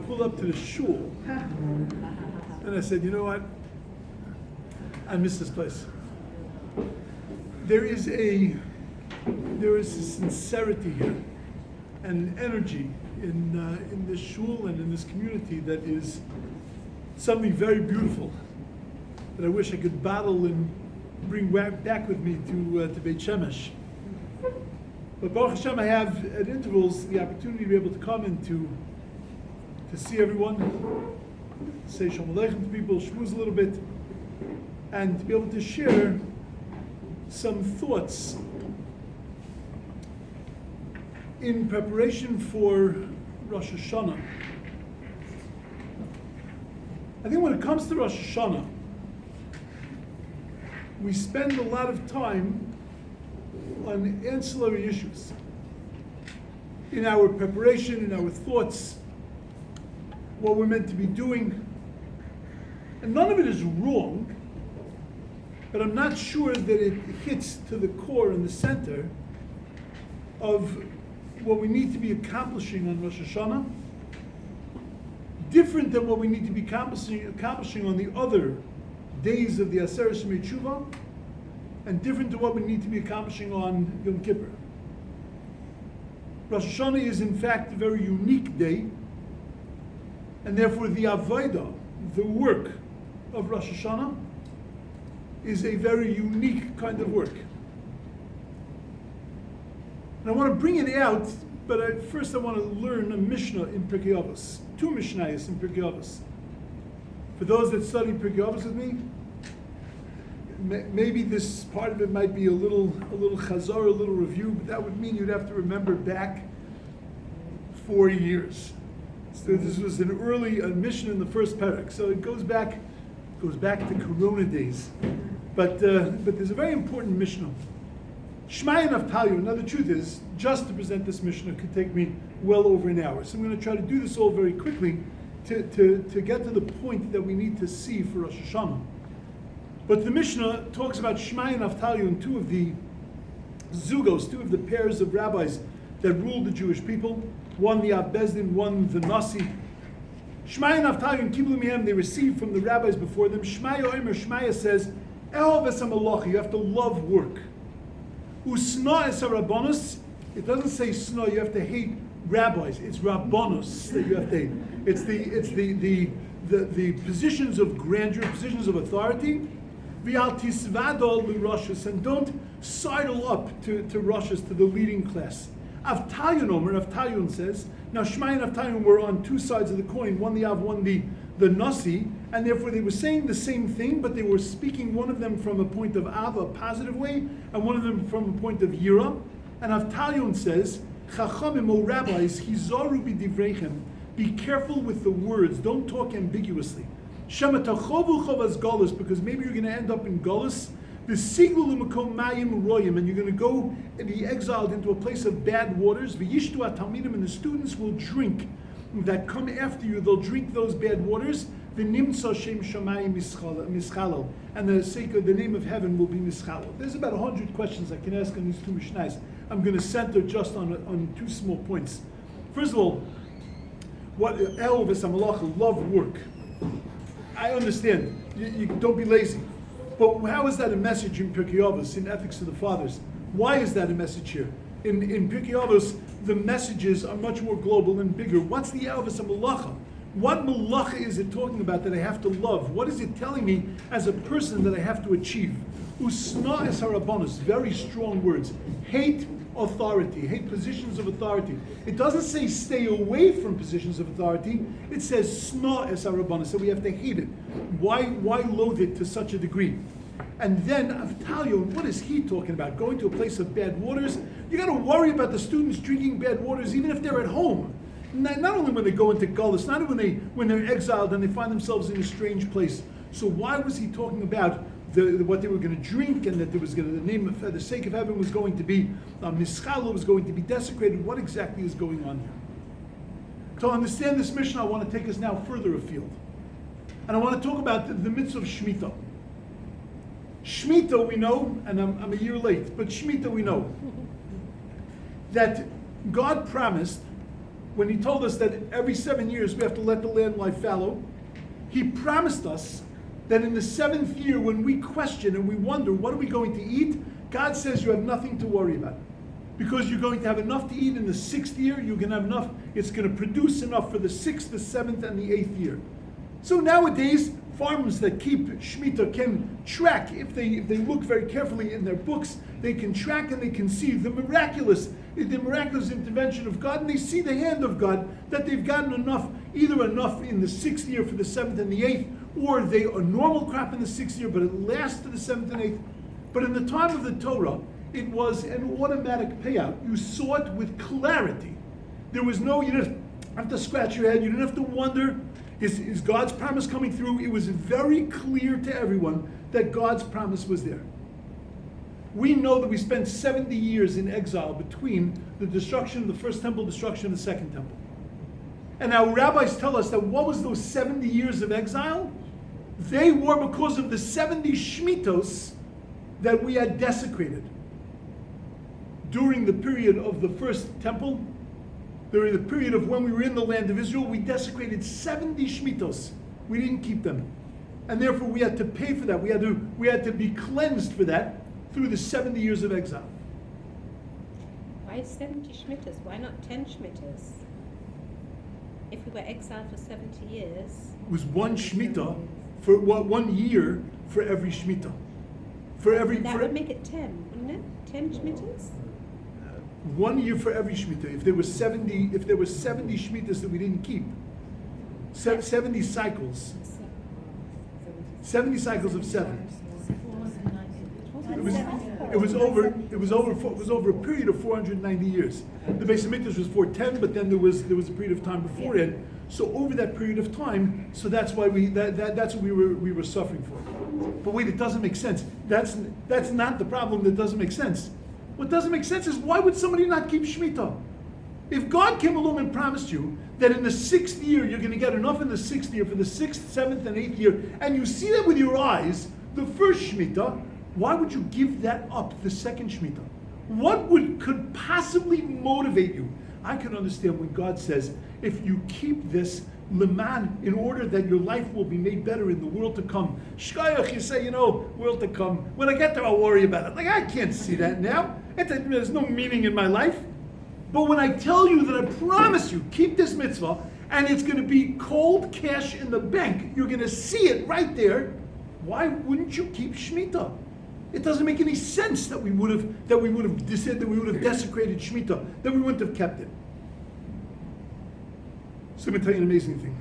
pulled up to the shul, and I said, you know what? I miss this place. There is a sincerity here and energy in this shul and in this community that is something very beautiful that I wish I could bottle and bring back with me to Beit Shemesh. But Baruch Hashem, I have at intervals the opportunity to be able to come and to see everyone, say Shalom Aleichem to people, shmooze a little bit, and to be able to share some thoughts in preparation for Rosh Hashana. I think when it comes to Rosh Hashana, we spend a lot of time on ancillary issues in our preparation, in our thoughts, what we're meant to be doing. And none of it is wrong, but I'm not sure that it hits to the core and the center of what we need to be accomplishing on Rosh Hashanah, different than what we need to be accomplishing on the other days of the Aseret Shemei Tshuva, and different to what we need to be accomplishing on Yom Kippur. Rosh Hashanah is in fact a very unique day, and therefore the Avodah, the work of Rosh Hashanah, is a very unique kind of work. And I want to bring it out, but first I want to learn a Mishnah in Pirkei Avos, two Mishnayos in Pirkei Avos. For those that study Pirkei Avos with me, maybe this part of it might be a little chazar, a little review, but that would mean you'd have to remember back 40 years. So this was an early Mishnah in the first parak, so it goes back to Corona days. But there's a very important Mishnah. Shmai and Avtalyon. Now the truth is, just to present this Mishnah could take me well over an hour. So I'm going to try to do this all very quickly to get to the point that we need to see for Rosh Hashanah. But the Mishnah talks about Shmai and Avtalyon, two of the zugos, two of the pairs of rabbis that ruled the Jewish people. One the Av Bezdin, one the Nasi. Shmai and Avtalyon kiblu mihem, they received from the rabbis before them. Shmaya Omer, Shmaya says, Ehov es hamalacha, you have to love work. Usna es harabbanos, it doesn't say sna, you have to hate rabbis. It's rabbanos that you have to hate. It's the positions of grandeur, positions of authority. V'al tisvadol l'rashos, and don't sidle up to Roshos, to the leading class. Avtalyon Omer, Avtalyon says, now Shmai and Avtalyon were on two sides of the coin, one the Av, one the Nasi, and therefore they were saying the same thing, but they were speaking, one of them from a point of Av, a positive way, and one of them from a point of Yira. And Avtalyon says, Chachamim, O rabbis, hizaru b'divreichem, be careful with the words, don't talk ambiguously. Shema tachovu chavas galus, because maybe you're going to end up in galus. V'siglu l'makom mayim royim, and you're going to go and be exiled into a place of bad waters. V'yishtu atalmidim, and the students will drink that come after you. They'll drink those bad waters. V'nimtza shem shamayim mischalel, and the name of heaven will be mischalel. There's about 100 questions I can ask on these two mishnayos. I'm going to center just on two small points. First of all, what el v'samalacha, love work. I understand. You don't be lazy. But how is that a message in Pirkei Avos, in Ethics of the Fathers? Why is that a message here? In Pirkei Avos, the messages are much more global and bigger. What's the Elvis Malacha? What malacha is it talking about that I have to love? What is it telling me as a person that I have to achieve? Usna es harabbanos, very strong words. Hate authority, hate positions of authority. It doesn't say stay away from positions of authority. It says sna es harabbanos, so we have to hate it. Why loathe it to such a degree? And then Avtalyon, what is he talking about? Going to a place of bad waters? You got to worry about the students drinking bad waters, even if they're at home. Not only when they go into Gullus, not when they're exiled and they find themselves in a strange place. So why was he talking about what they were going to drink, and that there was going to, the name of the sake of heaven was going to be mischalo, was going to be desecrated? What exactly is going on here? To understand this mission, I want to take us now further afield, and I want to talk about the mitzvah of Shemitah. Shemitah, we know, and I'm a year late, but Shemitah, we know that God promised when he told us that every 7 years we have to let the land lie fallow, he promised us that in the 7th year, when we question and we wonder, what are we going to eat? God says you have nothing to worry about. Because you're going to have enough to eat in the 6th year, you're going to have enough, it's going to produce enough for the 6th, the 7th, and the 8th year. So nowadays, farmers that keep Shemitah can track, if they look very carefully in their books, they can track and they can see the miraculous intervention of God, and they see the hand of God, that they've gotten enough, either enough in the 6th year for the 7th and the 8th, or they a normal crop in the 6th year, but it lasts to the 7th and 8th. But in the time of the Torah, it was an automatic payout. You saw it with clarity. There was no, you didn't have to scratch your head, you didn't have to wonder, is God's promise coming through? It was very clear to everyone that God's promise was there. We know that we spent 70 years in exile between the destruction of the first temple, destruction of the second temple. And our rabbis tell us that what was those 70 years of exile? They were because of the 70 Shmitos that we had desecrated. During the period of the first temple, during the period of when we were in the land of Israel, we desecrated 70 Shmitos. We didn't keep them. And therefore we had to pay for that. We had to be cleansed for that through the 70 years of exile. Why 70 Shmitas? Why not 10 Shmitas? If we were exiled for 70 years... It was one Shemitah for 1 year for every Shemitah. That would make it 10, wouldn't it? 10 Shmitas? 1 year for every Shemitah. If there were 70 Shmitas that we didn't keep, 70 cycles. 70 cycles of 7. It was over a period of 490 years. The Beis Hamikdash was 410, but then there was a period of time before it. So over that period of time, so that's why that's what we were suffering for. But wait, it doesn't make sense. That's not the problem. That doesn't make sense. What doesn't make sense is, why would somebody not keep Shemitah? If God came along and promised you that in the 6th year you're going to get enough in the 6th year for the 6th, 7th, and 8th year, and you see that with your eyes, the first Shemitah, why would you give that up, the second Shemitah? What could possibly motivate you? I can understand when God says, if you keep this, Leman, in order that your life will be made better in the world to come. Shkayach, you say, world to come. When I get there, I'll worry about it. Like, I can't see that now. There's no meaning in my life. But when I tell you that I promise you, keep this mitzvah, and it's going to be cold cash in the bank, you're going to see it right there, why wouldn't you keep Shemitah? It doesn't make any sense that we would have desecrated Shemitah, that we wouldn't have kept it. So let me tell you an amazing thing.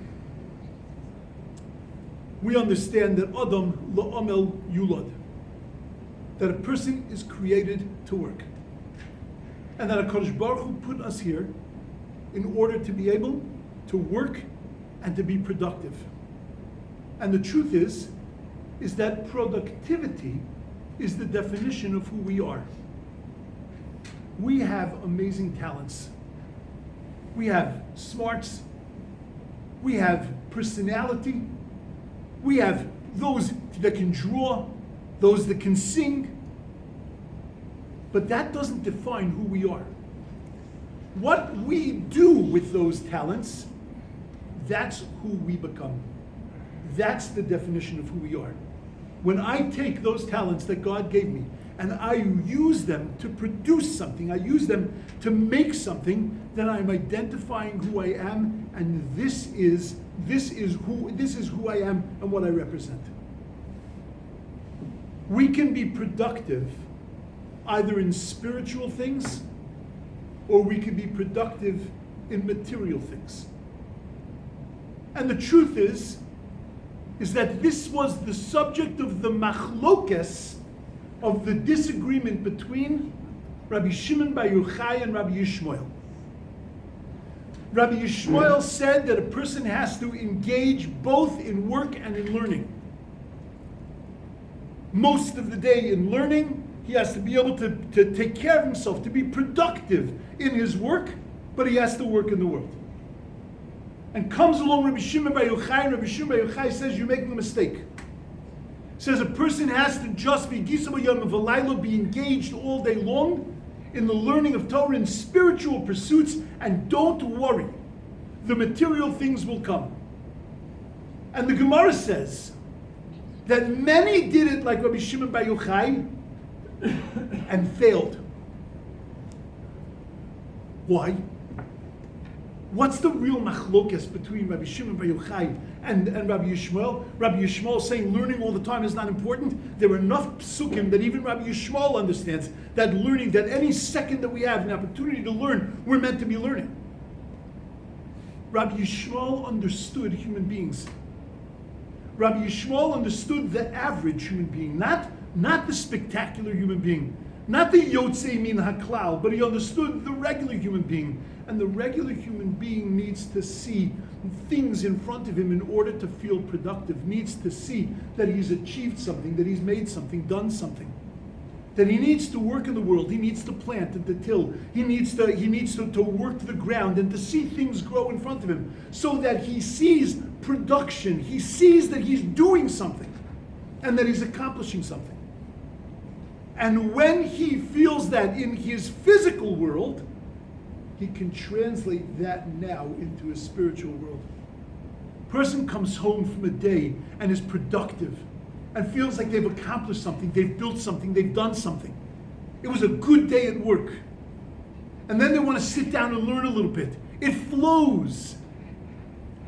We understand that Adam la'amel yulad, that a person is created to work, and that HaKadosh Baruch Hu put us here in order to be able to work and to be productive. And the truth is that productivity is the definition of who we are. We have amazing talents. We have smarts. We have personality. We have those that can draw, those that can sing. But that doesn't define who we are. What we do with those talents, that's who we become. That's the definition of who we are. When I take those talents that God gave me and I use them to produce something, I use them to make something, then I'm identifying who I am, and this is who I am and what I represent. We can be productive either in spiritual things or we can be productive in material things. And the truth is that this was the subject of the machlokes, of the disagreement between Rabbi Shimon bar Yochai and Rabbi Yishmael. Rabbi Yishmael said that a person has to engage both in work and in learning. Most of the day in learning, he has to be able to take care of himself, to be productive in his work, but he has to work in the world. And comes along Rabbi Shimon bar Yochai, and Rabbi Shimon bar Yochai says, you're making a mistake. Says a person has to just be engaged all day long in the learning of Torah, in spiritual pursuits, and don't worry. the material things will come. And the Gemara says that many did it like Rabbi Shimon Bar Yochai and failed. Why? What's the real machlokes between Rabbi Shimon Bar Yochai and Rabbi Yishmael? Rabbi Yishmael saying learning all the time is not important. There are enough psukim that even Rabbi Yishmael understands that learning, that any second that we have an opportunity to learn, we're meant to be learning. Rabbi Yishmael understood human beings. Rabbi Yishmael understood the average human being, not the spectacular human being, not the Yotzei min haklal, but he understood the regular human being. And the regular human being needs to see things in front of him in order to feel productive, needs to see that he's achieved something, that he's made something, done something. That he needs to work in the world, he needs to plant and to till, he needs to work the ground and to see things grow in front of him so that he sees production, he sees that he's doing something and that he's accomplishing something. And when he feels that in his physical world, he can translate that now into his spiritual world. Person comes home from a day and is productive and feels like they've accomplished something, they've built something, they've done something. It was a good day at work. And then they want to sit down and learn a little bit. It flows.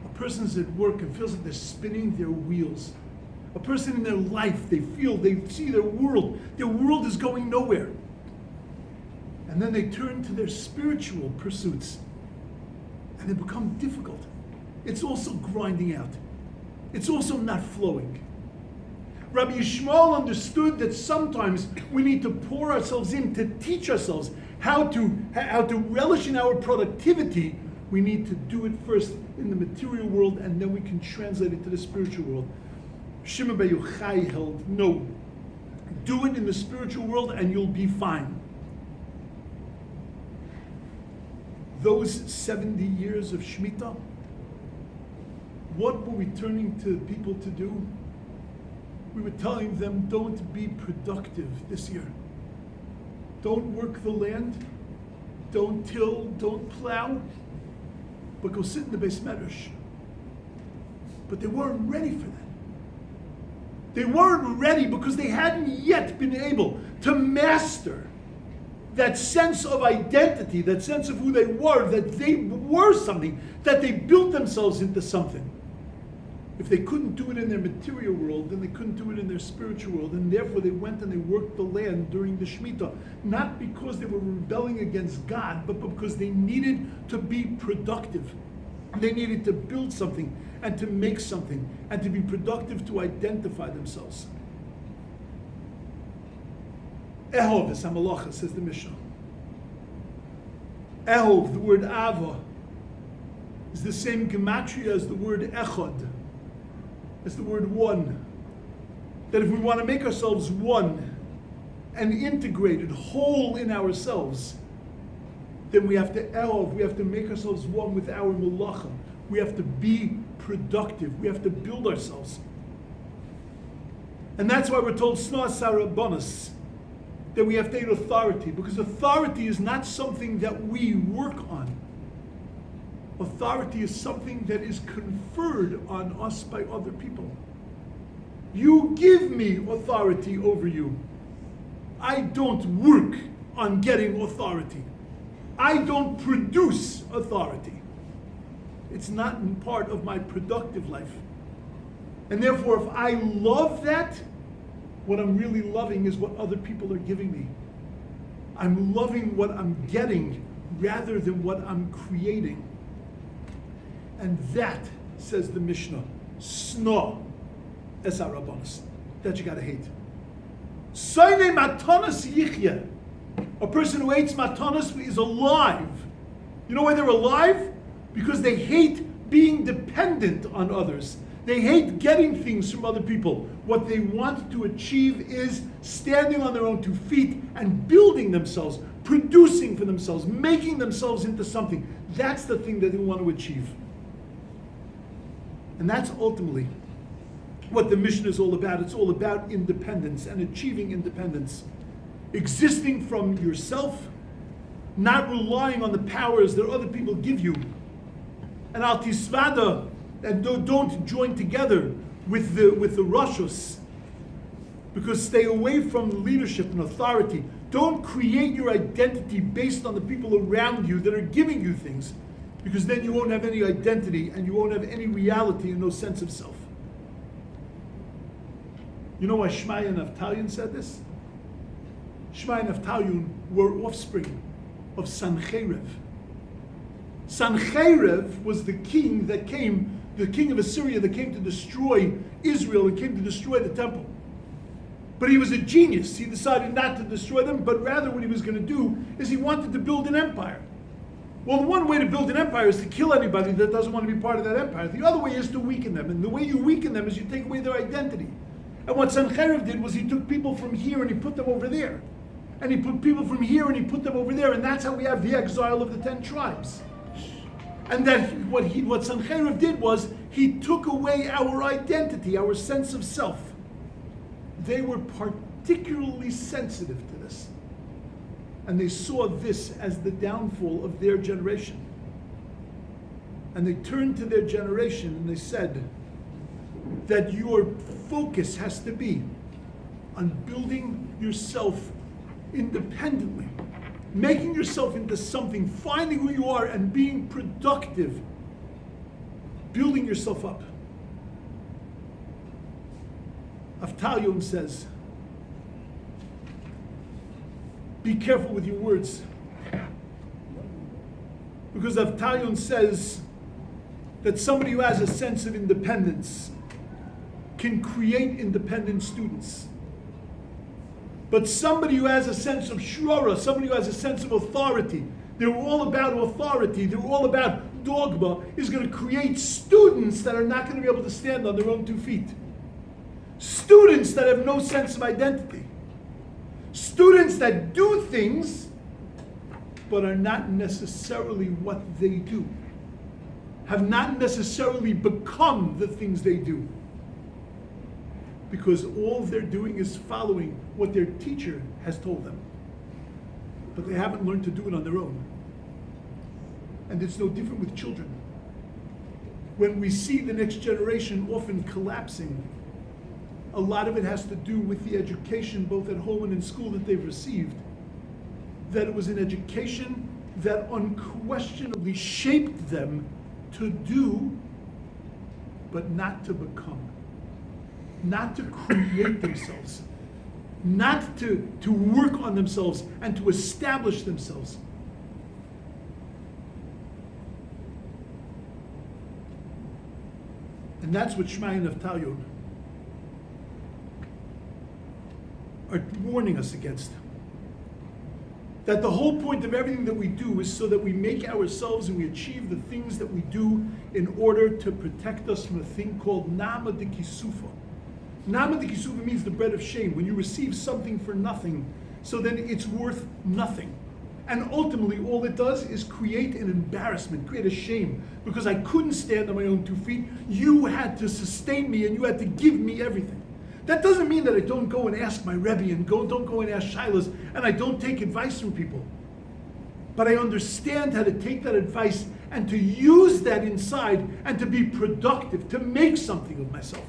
A person's at work and feels like they're spinning their wheels. A person in their life, they see their world is going nowhere. And then they turn to their spiritual pursuits and they become difficult. It's also grinding out. It's also not flowing. Rabbi Yishmael understood that sometimes we need to pour ourselves in to teach ourselves how to relish in our productivity. We need to do it first in the material world and then we can translate it to the spiritual world. Shimon Bar Yochai held, no, do it in the spiritual world and you'll be fine. Those 70 years of Shemitah, what were we turning to people to do? We were telling them, don't be productive this year. Don't work the land, don't till, don't plow, but go sit in the Beis Medrash. But they weren't ready for that. They weren't ready because they hadn't yet been able to master that sense of identity, that sense of who they were, that they were something, that they built themselves into something. If they couldn't do it in their material world, then they couldn't do it in their spiritual world, and therefore they went and they worked the land during the Shemitah, not because they were rebelling against God, but because they needed to be productive. They needed to build something and to make something and to be productive to identify themselves. Ehov is hamalacha, says the Mishnah. Ehov, the word ava, is the same gematria as the word echad, as the word one. That if we want to make ourselves one and integrated, whole in ourselves, then we have to ehov, we have to make ourselves one with our malacha. We have to be productive. We have to build ourselves. And that's why we're told Sna Sarah Bonus, that we have to take authority, because authority is not something that we work on. Authority is something that is conferred on us by other people. You give me authority over you. I don't work on getting authority. I don't produce authority. It's not part of my productive life. And therefore, if I love that, what I'm really loving is what other people are giving me. I'm loving what I'm getting rather than what I'm creating. And that, says the Mishnah, sna es harabanos, that you gotta hate. Soine matanas yichya. A person who hates matanas is alive. You know why they're alive? Because they hate being dependent on others. They hate getting things from other people. What they want to achieve is standing on their own 2 feet and building themselves, producing for themselves, making themselves into something. That's the thing that they want to achieve. And that's ultimately what the mission is all about. It's all about independence and achieving independence. Existing from yourself, not relying on the powers that other people give you, and al tisvada, and don't join together with the Roshos, because stay away from leadership and authority. Don't create your identity based on the people around you that are giving you things, because then you won't have any identity and you won't have any reality and no sense of self. You know why Shmaya and Naftalion said this? Shmaya and Naftalion were offspring of Sancheiriv. Sancheiriv was the king that came, the king of Assyria that came to destroy Israel and came to destroy the temple. But he was a genius. He decided not to destroy them, but rather what he was going to do is he wanted to build an empire. Well, the one way to build an empire is to kill anybody that doesn't want to be part of that empire. The other way is to weaken them. And the way you weaken them is you take away their identity. And what Sancheiriv did was he took people from here and he put them over there. And he put people from here and he put them over there. And that's how we have the exile of the 10 tribes. And that what Sancheiriv did was he took away our identity, our sense of self. They were particularly sensitive to this. And they saw this as the downfall of their generation. And they turned to their generation and they said that your focus has to be on building yourself independently, making yourself into something, finding who you are and being productive, building yourself up. Avtalion says, be careful with your words. Because Avtalion says that somebody who has a sense of independence can create independent students. But somebody who has a sense of shrora, somebody who has a sense of authority, they're all about authority, they're all about dogma, is going to create students that are not going to be able to stand on their own 2 feet. Students that have no sense of identity. Students that do things, but are not necessarily what they do. Have not necessarily become the things they do. Because all they're doing is following what their teacher has told them. But they haven't learned to do it on their own. And it's no different with children. When we see the next generation often collapsing, a lot of it has to do with the education, both at home and in school, that they've received. That it was an education that unquestionably shaped them to do, but not to become. Not to create themselves. Not to work on themselves and to establish themselves. And that's what Shmaya and Naftalion are warning us against. That the whole point of everything that we do is so that we make ourselves and we achieve the things that we do in order to protect us from a thing called Nama de Kisufa. Nama de Kisufa means the bread of shame. When you receive something for nothing, so then it's worth nothing. And ultimately all it does is create an embarrassment, create a shame. Because I couldn't stand on my own 2 feet, you had to sustain me and you had to give me everything. That doesn't mean that I don't go and ask my Rabbi and don't go and ask Shilas and I don't take advice from people. But I understand how to take that advice and to use that inside and to be productive, to make something of myself.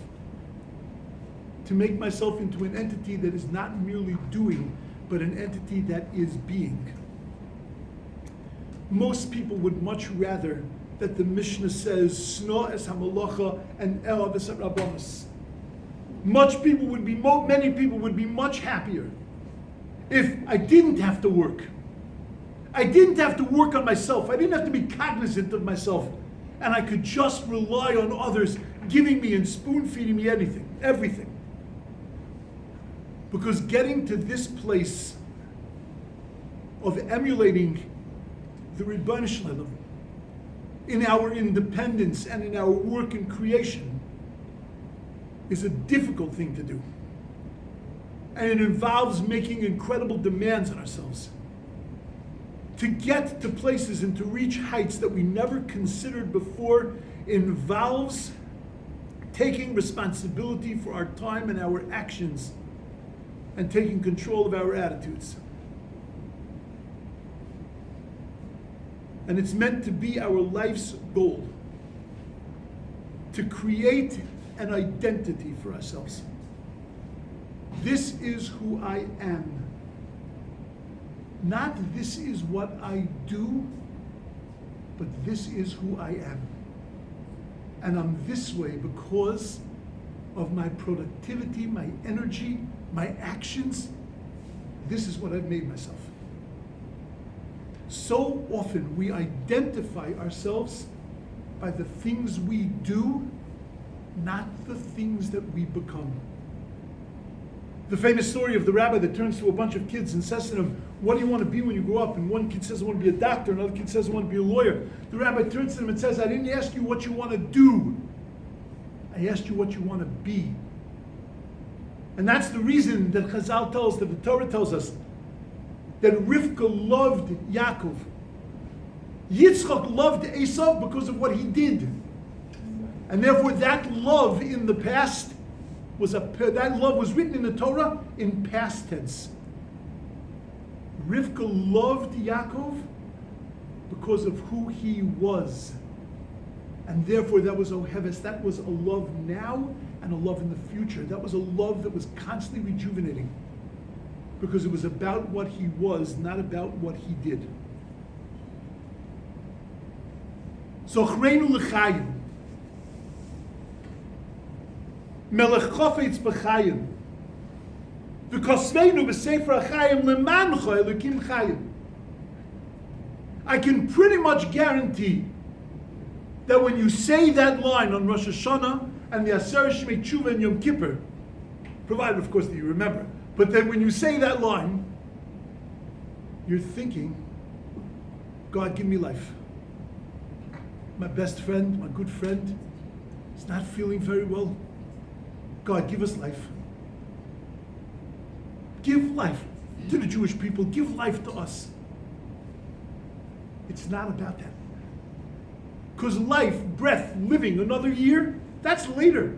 To make myself into an entity that is not merely doing, but an entity that is being. Most people would much rather that the Mishnah says, Sno es hamalacha and elav es rabbanos. Many people would be much happier if I didn't have to work. I didn't have to work on myself. I didn't have to be cognizant of myself. And I could just rely on others giving me and spoon feeding me everything. Because getting to this place of emulating the Rebbeinu Shalom in our independence and in our work and creation is a difficult thing to do. And it involves making incredible demands on ourselves. To get to places and to reach heights that we never considered before involves taking responsibility for our time and our actions and taking control of our attitudes. And it's meant to be our life's goal. to create an identity for ourselves. This is who I am. Not this is what I do, but this is who I am. And I'm this way because of my productivity, my energy, my actions. This is what I've made myself. So often we identify ourselves by the things we do, not the things that we become. The famous story of the rabbi that turns to a bunch of kids and says to them, what do you want to be when you grow up? And one kid says, I want to be a doctor. Another kid says, I want to be a lawyer. The rabbi turns to them and says, I didn't ask you what you want to do. I asked you what you want to be. And that's the reason that Chazal tells, that the Torah tells us, that Rivka loved Yaakov. Yitzchak loved Esav because of what he did. And therefore that love in the past that love was written in the Torah in past tense. Rivka loved Yaakov because of who he was. And therefore that was Oheves, that was a love now and a love in the future. That was a love that was constantly rejuvenating. Because it was about what he was, not about what he did. So Chreinu L'chayim. Melech Chofetz B'chayim. V'kosveinu b'sefer HaChayim L'mancho Elokim Chayim. I can pretty much guarantee that when you say that line on Rosh Hashana and the Aseret Shmei Tshuva and Yom Kippur, provided of course that you remember, but then when you say that line, you're thinking, God, give me life. My best friend, my good friend, is not feeling very well. God, give us life. Give life to the Jewish people. Give life to us. It's not about that. Because life, breath, living another year, that's later.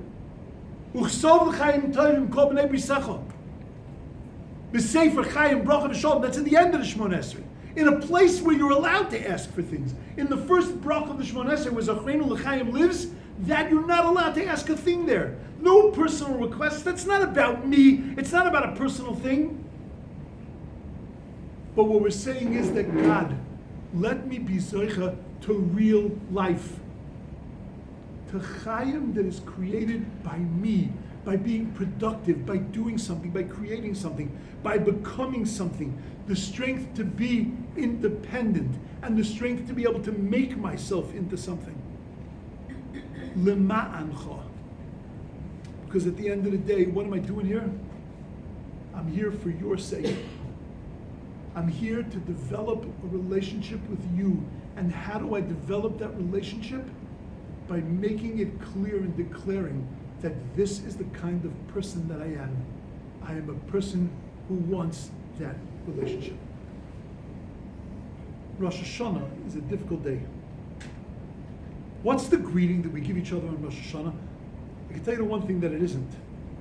Uchsov l'chaim tovim kol b'nei brisecha. B'sefer chayim bracha v'shalom. That's in the end of the Shmoneh Esrei. In a place where you're allowed to ask for things. In the first bracha of the Shmoneh Esrei, where Zachreinu l'chaim lives, that you're not allowed to ask a thing there. No personal requests. That's not about me. It's not about a personal thing. But what we're saying is that God, let me be zoicha to real life. To chayim that is created by me, by being productive, by doing something, by creating something, by becoming something. The strength to be independent and the strength to be able to make myself into something. Lema'ancha. Because at the end of the day, what am I doing here? I'm here for your sake. I'm here to develop a relationship with you. And how do I develop that relationship? By making it clear and declaring that this is the kind of person that I am. I am a person who wants that relationship. Rosh Hashana is a difficult day. What's the greeting that we give each other on Rosh Hashana? I can tell you the one thing that it isn't.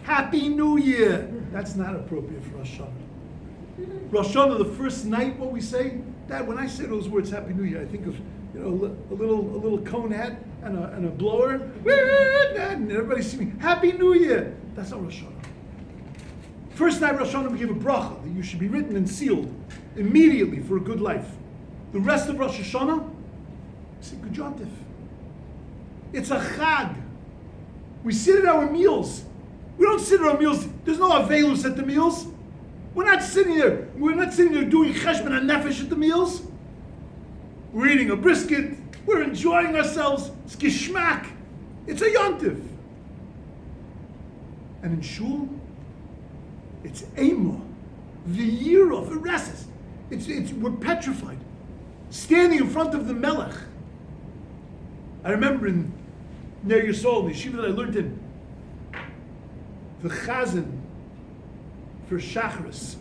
Happy New Year! That's not appropriate for Rosh Hashana. Rosh Hashana, the first night, what we say, Dad, when I say those words, Happy New Year, I think of a little cone hat and a blower, and everybody singing Happy New Year. That's not Rosh Hashana. First night Rosh Hashana, we give a bracha that you should be written and sealed immediately for a good life. The rest of Rosh Hashana, it's a Gujantif. It's a Chag. We sit at our meals. We don't sit at our meals. There's no Avelus at the meals. We're not sitting there. We're not sitting there doing cheshbon and nefesh at the meals. We're eating a brisket. We're enjoying ourselves. It's gishmak. It's a yontif. And in shul, it's ema, the year of ereses. We're petrified, standing in front of the melech. I remember in Ner Yisrael, the yeshiva that I learned in, the chazan for Shacharis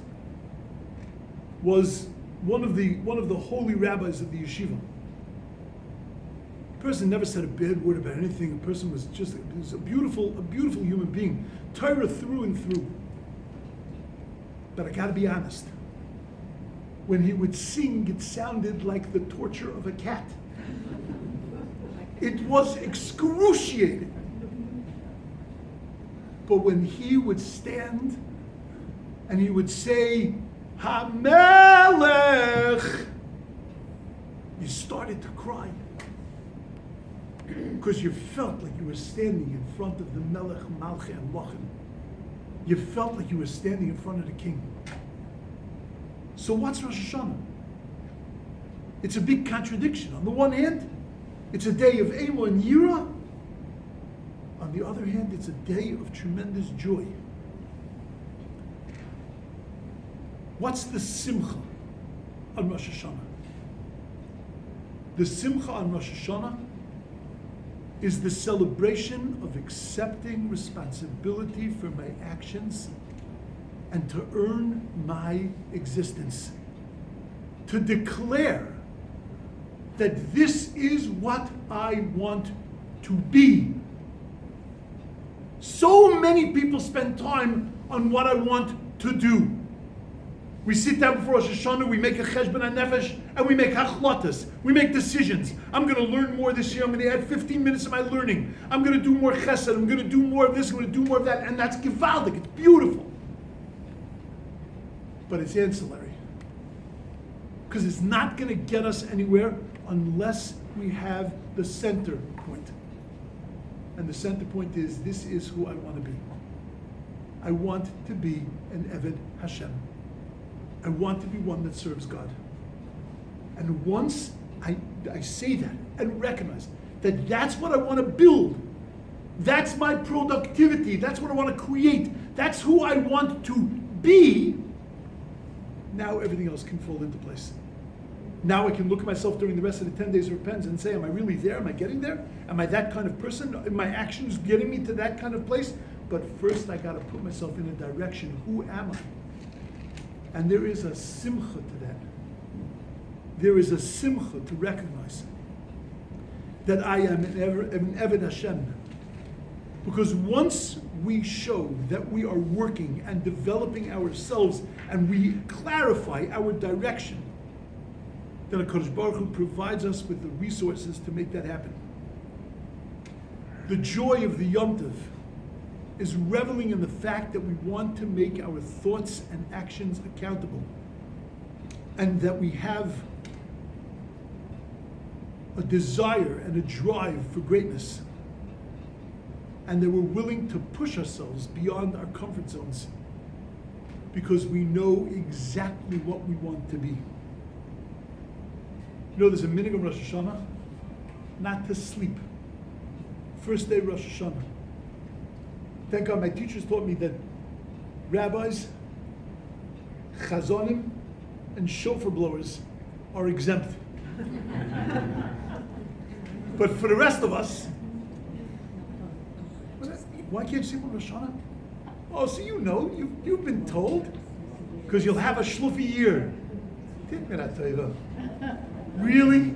was one of the holy rabbis of the yeshiva. A person never said a bad word about anything. A person was a beautiful human being, Torah through and through. But I got to be honest. When he would sing, it sounded like the torture of a cat. It was excruciating. But when he would stand and he would say, HaMelech, you started to cry. Because you felt like you were standing in front of the Melech, Malche, and Lachem. You felt like you were standing in front of the king. So what's Rosh Hashanah? It's a big contradiction. On the one hand, it's a day of Eimah and Yira. On the other hand, it's a day of tremendous joy. What's the Simcha on Rosh Hashanah? The Simcha on Rosh Hashanah is the celebration of accepting responsibility for my actions and to earn my existence. To declare that this is what I want to be. So many people spend time on what I want to do. We sit down before Rosh Hashanah, we make a cheshbon hanefesh, and we make hachlotas. We make decisions. I'm going to learn more this year. I'm going to add 15 minutes of my learning. I'm going to do more chesed. I'm going to do more of this. I'm going to do more of that. And that's gewaldig. It's beautiful. But it's ancillary. Because it's not going to get us anywhere unless we have the center point. And the center point is, this is who I want to be. I want to be an Eved Hashem. I want to be one that serves God. And once I say that and recognize that that's what I want to build, that's my productivity, that's what I want to create, that's who I want to be, now everything else can fall into place. Now I can look at myself during the rest of the 10 days of repentance and say, am I really there? Am I getting there? Am I that kind of person? Are my actions getting me to that kind of place? But first I got to put myself in a direction. Who am I? And there is a simcha to that. There is a simcha to recognize that I am an Eved Hashem. Because once we show that we are working and developing ourselves and we clarify our direction, then HaKadosh Baruch Hu provides us with the resources to make that happen. The joy of the Yom Tov is reveling in the fact that we want to make our thoughts and actions accountable, and that we have a desire and a drive for greatness, and that we're willing to push ourselves beyond our comfort zones because we know exactly what we want to be. You know, there's a minhag of Rosh Hashanah not to sleep. First day of Rosh Hashanah. Thank God my teachers taught me that rabbis, chazonim, and shofar blowers are exempt. But for the rest of us, why can't you sleep on Rosh Hashanah? Oh, so you know, you've been told, because you'll have a shluffy year. Really?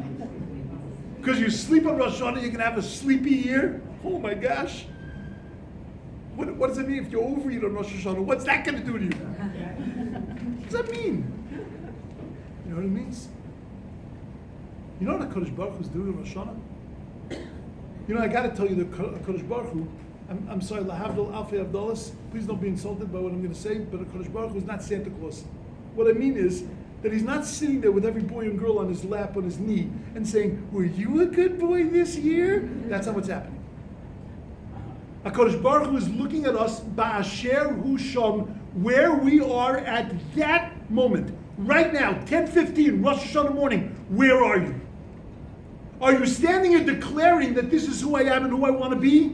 Because you sleep on Rosh Hashanah, you can have a sleepy year? Oh my gosh. What does it mean if you overeat on Rosh Hashanah? What's that going to do to you? What does that mean? You know what it means? You know what HaKadosh Baruch Hu is doing on Rosh Hashanah? You know, I got to tell you that HaKadosh Baruch Hu, I'm sorry, Lahavdol Alfei Avdolis, please don't be insulted by what I'm going to say, but HaKadosh Baruch Hu is not Santa Claus. What I mean is that he's not sitting there with every boy and girl on his lap, on his knee, and saying, were you a good boy this year? That's not what's happening. HaKadosh Baruch Hu is looking at us, Ba'asher Hu Sham, where we are at that moment. Right now, 10:15, Rosh Hashanah morning, where are you? Are you standing here declaring that this is who I am and who I want to be?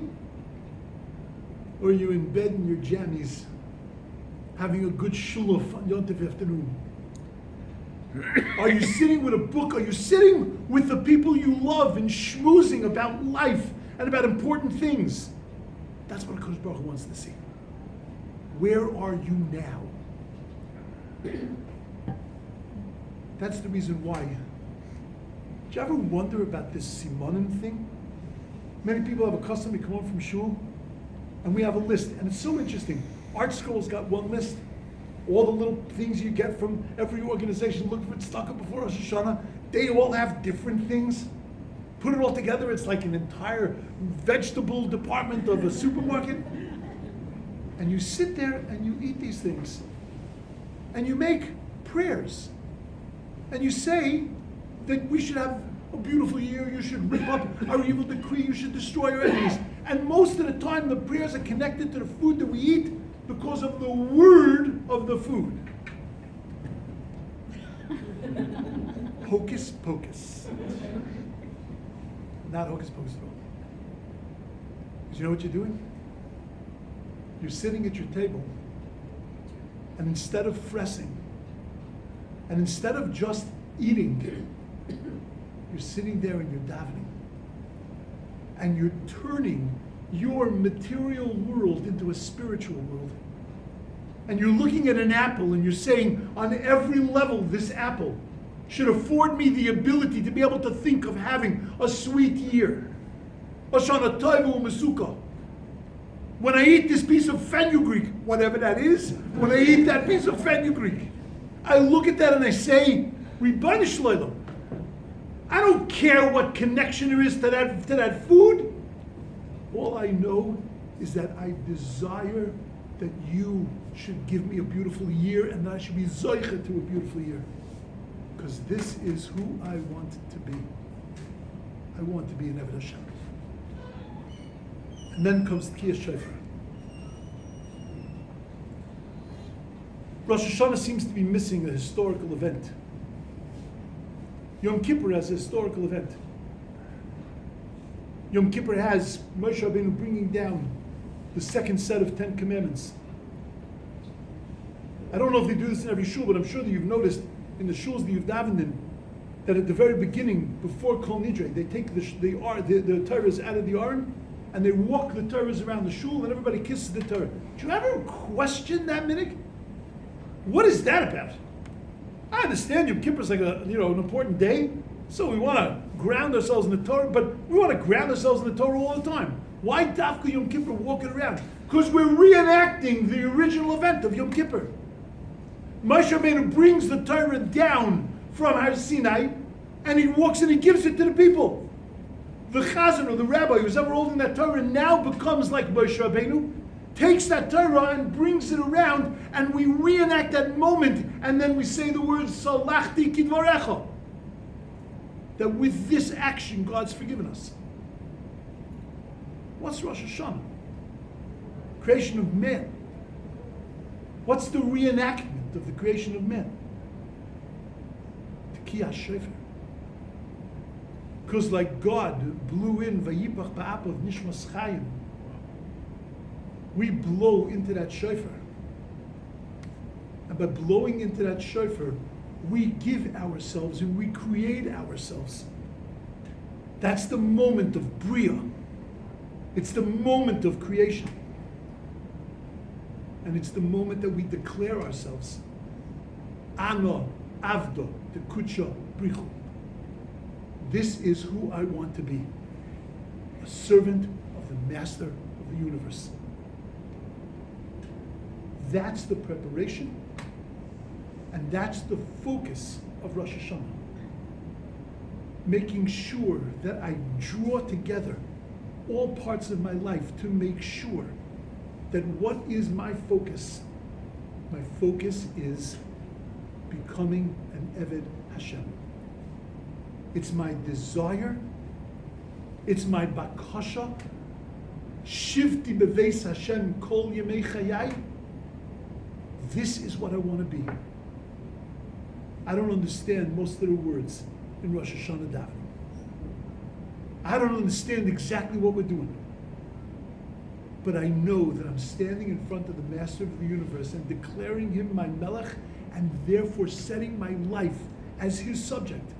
Or are you in bed in your jammies, having a good shuluf on Yom Tov afternoon? Are you sitting with a book? Are you sitting with the people you love and schmoozing about life and about important things? That's what HaKadosh Baruch Hu wants to see. Where are you now? That's the reason why. Do you ever wonder about this simonim thing? Many people have a custom, we come home from shul, and we have a list, and it's so interesting. Art school's got one list. All the little things you get from every organization, look for it stuck up before Rosh Hashanah, they all have different things. Put it all together, it's like an entire vegetable department of a supermarket. And you sit there and you eat these things. And you make prayers. And you say that we should have a beautiful year, you should rip up our evil decree, you should destroy our enemies. And most of the time the prayers are connected to the food that we eat because of the word of the food. Hocus pocus. Not hocus pocus at all. Because you know what you're doing? You're sitting at your table, and instead of fressing, and instead of just eating, you're sitting there and you're davening. And you're turning your material world into a spiritual world. And you're looking at an apple and you're saying, on every level, this apple should afford me the ability to be able to think of having a sweet year. Hashana tova u'mesuka. When I eat this piece of fenugreek, whatever that is, when I eat that piece of fenugreek, I look at that and I say, Ribono Shel Olam, I don't care what connection there is to that food. All I know is that I desire that you should give me a beautiful year and that I should be zoiche to a beautiful year. Because this is who I want to be. I want to be an Eved Hashem. And then comes Tkiyas Shofar. Rosh Hashanah seems to be missing a historical event. Yom Kippur has a historical event. Yom Kippur has Moshe Rabbeinu bringing down the second set of 10 commandments. I don't know if they do this in every shul, but I'm sure that you've noticed in the shuls that you've davened in, that at the very beginning, before Kol Nidre, they take the Torahs out of the Aron, and they walk the Torahs around the shul, and everybody kisses the Torah. Do you ever question that minhag? What is that about? I understand Yom Kippur is like an important day, so we want to ground ourselves in the Torah, but we want to ground ourselves in the Torah all the time. Why Dafka Yom Kippur walking around? Because we're reenacting the original event of Yom Kippur. Moshe Rabbeinu brings the Torah down from Har Sinai, and he walks and he gives it to the people. The Chazan or the Rabbi who's ever holding that Torah now becomes like Moshe Rabbeinu, takes that Torah and brings it around, and we reenact that moment, and then we say the words Salachti Kidvarecha. That with this action, God's forgiven us. What's Rosh Hashanah? Creation of man. What's the reenactment of the creation of man? Tkiyas Shofar. Because like God blew in Vayipach Ba'apav Nishmas Chayim, we blow into that shofar. And by blowing into that shofar, we give ourselves and we create ourselves. That's the moment of Bria. It's the moment of creation. And it's the moment that we declare ourselves. Ano, Avdo, Tekucha, Brichu. This is who I want to be. A servant of the Master of the universe. That's the preparation, and that's the focus of Rosh Hashanah. Making sure that I draw together all parts of my life to make sure that what is my focus? My focus is becoming an Eved Hashem. It's my desire, it's my bakasha, shivti beveis Hashem kol yemei chayai. This is what I want to be. I don't understand most of the words in Rosh Hashanah davening. I don't understand exactly what we're doing. But I know that I'm standing in front of the Master of the universe and declaring him my Melech, and therefore setting my life as his subject.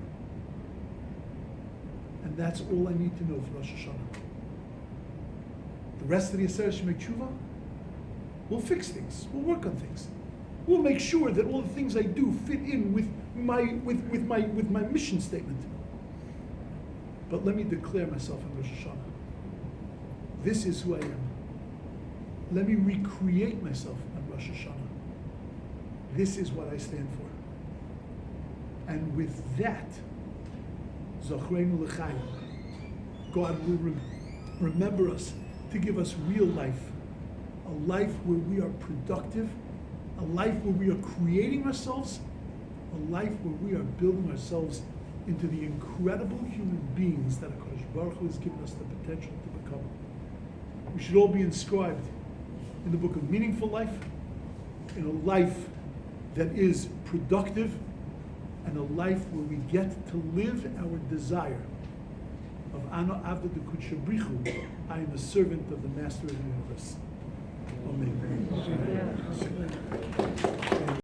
And that's all I need to know for Rosh Hashanah. The rest of the Aseret Shemei Tshuva, we'll fix things. We'll work on things. We'll make sure that all the things I do fit in with my mission statement. But let me declare myself in Rosh Hashanah. This is who I am. Let me recreate myself on Rosh Hashanah. This is what I stand for. And with that, Zochreinu L'chaim, God will remember us to give us real life, a a life where we are productive, a life where we are creating ourselves, a life where we are building ourselves into the incredible human beings that HaKadosh Baruch Hu has given us the potential to become. We should all be inscribed in the book of meaningful life, in a life that is productive, and a life where we get to live our desire of Ano Avda de Kutshabrichu, I am a servant of the Master of the Universe. Amen.